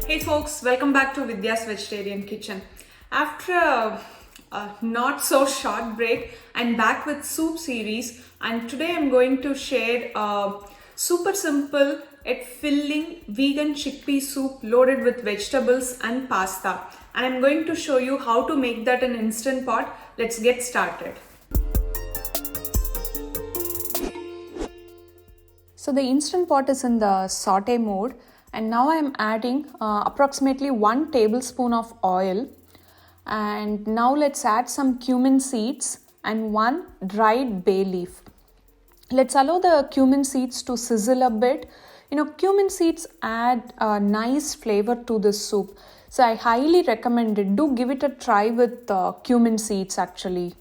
Hey folks, welcome back to Vidhya's Vegetarian Kitchen. After a not so short break, I'm back with soup series, and today I'm going to share a super simple yet filling vegan chickpea soup loaded with vegetables and pasta. And I'm going to show you how to make that in Instant Pot. Let's get started. So the Instant Pot is in the saute mode, and now I'm adding approximately 1 tablespoon of oil, and now let's add some cumin seeds and 1 dried bay leaf. Let's allow the cumin seeds to sizzle a bit. Cumin seeds add a nice flavor to this soup, so I highly recommend it. Do give it a try with cumin seeds actually.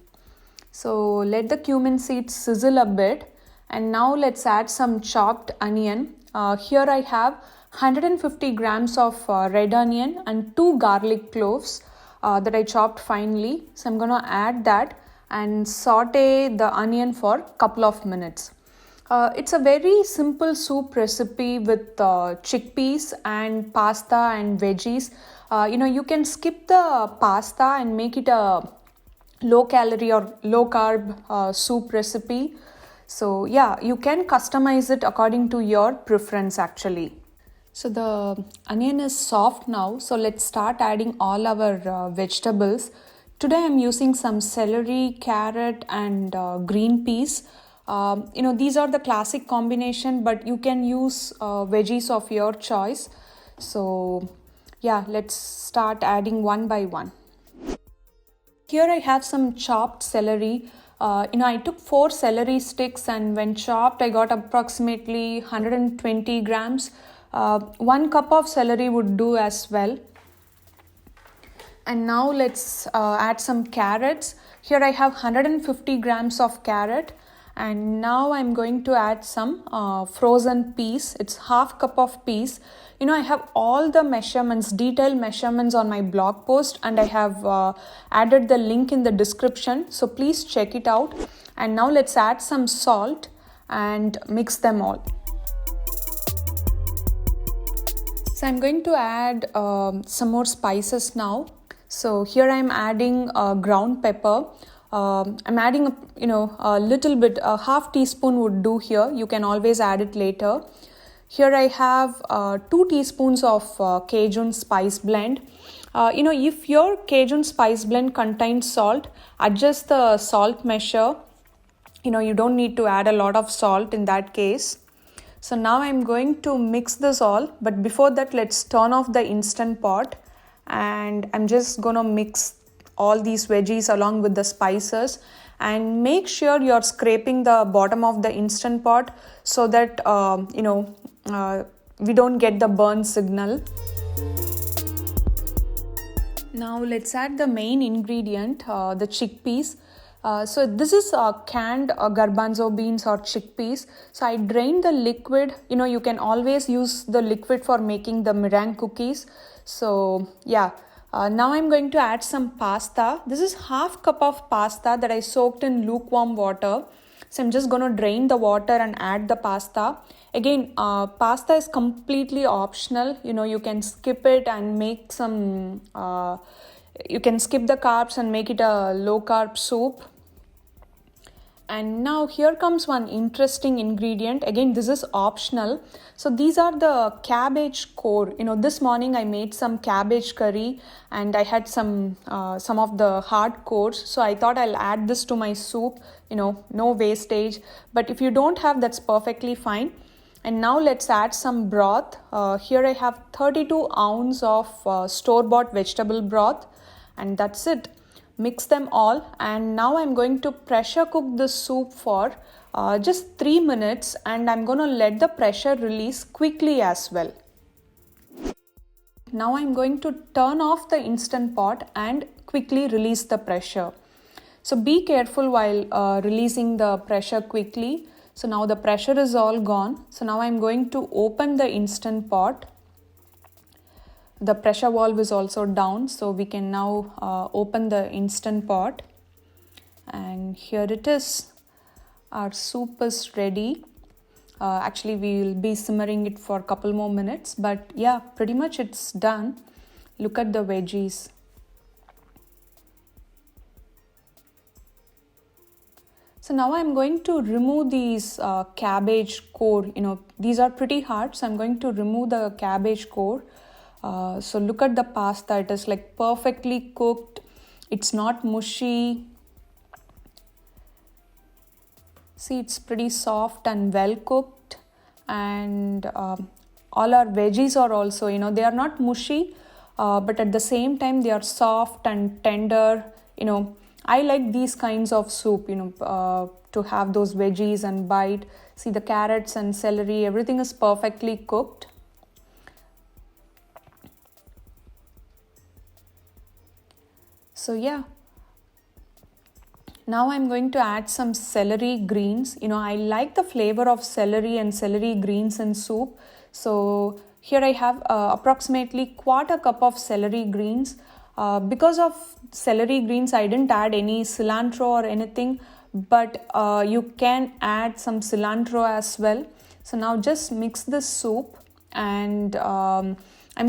So let the cumin seeds sizzle a bit, and now let's add some chopped onion. Here I have 150 grams of red onion and 2 garlic cloves that I chopped finely. So I'm going to add that and saute the onion for a couple of minutes. It's a very simple soup recipe with chickpeas and pasta and veggies. You can skip the pasta and make it a low calorie or low carb soup recipe. So yeah, you can customize it according to your preference actually. So the onion is soft now, so let's start adding all our vegetables. Today I'm using some celery, carrot and green peas. These are the classic combination, but you can use veggies of your choice. So yeah, let's start adding one by one. Here I have some chopped celery. I took 4 celery sticks, and when chopped I got approximately 120 grams. 1 cup of celery would do as well. And now let's add some carrots. Here I have 150 grams of carrot, and now I'm going to add some frozen peas. It's half cup of peas. I have all the measurements, detailed measurements on my blog post, and I have added the link in the description, so please check it out. And now let's add some salt and mix them all. So I'm going to add some more spices now. So here I'm adding ground pepper. I'm adding a little bit, a half teaspoon would do here. You can always add it later. Here I have 2 teaspoons of cajun spice blend. If your cajun spice blend contains salt, adjust the salt measure. You don't need to add a lot of salt in that case. So now I'm going to mix this all, but before that let's turn off the Instant Pot, and I'm just gonna mix all these veggies along with the spices, and make sure you're scraping the bottom of the Instant Pot so that we don't get the burn signal. Now let's add the main ingredient, the chickpeas. So this is canned garbanzo beans or chickpeas. So I drained the liquid. You can always use the liquid for making the meringue cookies. So yeah, now I'm going to add some pasta. This is half cup of pasta that I soaked in lukewarm water. So I'm just going to drain the water and add the pasta. Again, pasta is completely optional. You can skip it and make some, you can skip the carbs and make it a low carb soup. And now here comes one interesting ingredient. Again, this is optional. So these are the cabbage core. This morning I made some cabbage curry, and I had some of the hard cores. So I thought I'll add this to my soup. No wastage. But if you don't have, that's perfectly fine. And now let's add some broth. Here I have 32 ounces of store-bought vegetable broth, and that's it. Mix them all, and now I'm going to pressure cook this soup for just 3 minutes, and I'm going to let the pressure release quickly as well. Now I'm going to turn off the Instant Pot and quickly release the pressure. So be careful while releasing the pressure quickly. So now the pressure is all gone. So now I'm going to open the Instant Pot. The pressure valve is also down, so we can now open the Instant Pot. And here it is. Our soup is ready. Actually, we will be simmering it for a couple more minutes, but yeah, pretty much it's done. Look at the veggies. So now I'm going to remove these cabbage core. These are pretty hard, so I'm going to remove the cabbage core. So look at the pasta. It is like perfectly cooked. It's not mushy. See, it's pretty soft and well cooked, and all our veggies are also, they are not mushy, but at the same time they are soft and tender. I like these kinds of soup, to have those veggies and bite. See, the carrots and celery, everything is perfectly cooked. So yeah. Now I'm going to add some celery greens. I like the flavor of celery and celery greens in soup. So here I have approximately quarter cup of celery greens. Because of celery greens, I didn't add any cilantro or anything, but you can add some cilantro as well. So now just mix this soup, and I'm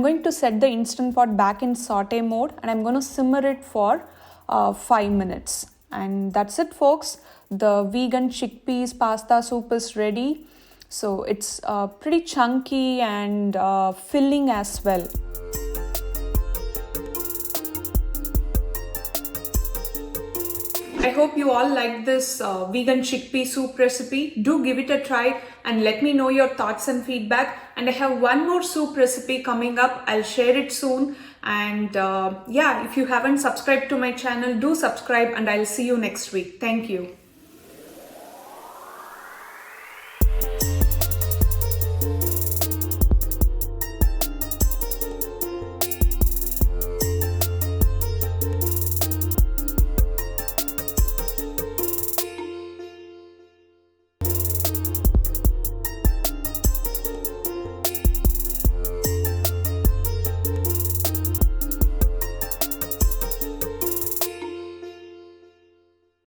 going to set the Instant Pot back in saute mode, and I'm going to simmer it for 5 minutes. And that's it, folks. The vegan chickpeas pasta soup is ready. So it's pretty chunky and filling as well. I hope you all like this vegan chickpea soup recipe. Do give it a try and let me know your thoughts and feedback. And I have one more soup recipe coming up. I'll share it soon. And yeah, if you haven't subscribed to my channel, do subscribe, and I'll see you next week. Thank you.